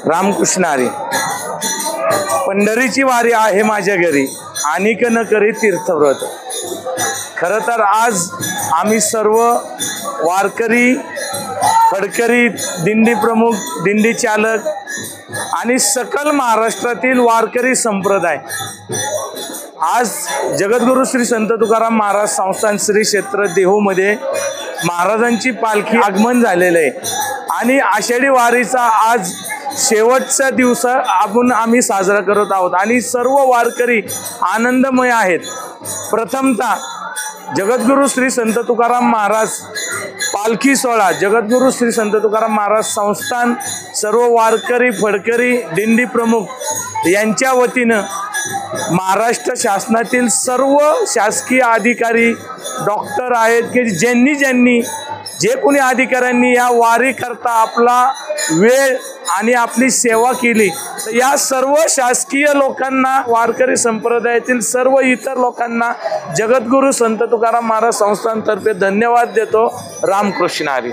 रामकृष्ण हरी. पंढरीची वारी आहे माझ्या घरी, अनिक न करी तीर्थव्रत. खरं तर आज आम्ही सर्व वारकरी, फडकरी, दिंडी प्रमुख, दिंडी चालक आणि सकल महाराष्ट्रातील वारकरी संप्रदाय आज जगद्गुरु श्री संत तुकाराम महाराज संस्थान श्री क्षेत्र देहूमध्ये महाराजांची पालखी आगमन झालेलं आहे आणि आषाढी वारीचा आज शेवटचा दिवस आम्ही साजरा करत आहोत आणि सर्व वारकरी आनंदमय आहेत. प्रथमतः जगद्गुरु श्री संत तुकाराम महाराज पालखी सोहळा, जगद्गुरु श्री संत तुकाराम महाराज संस्थान, सर्व वारकरी, फडकरी, दिंडी प्रमुख यांच्या वतीनं महाराष्ट्र शासनातील सर्व शासकीय अधिकारी, डॉक्टर आहेत की ज्यांनी जे कोणी अधिकाऱ्यांनी या वारी करता आपला वेळ आणि आपली सेवा केली, तर या सर्व शासकीय लोकांना, वारकरी संप्रदायातील सर्व इतर लोकांना जगद्गुरु संत तुकाराम महाराज संस्थानतर्फे धन्यवाद देतो. रामकृष्ण हरी.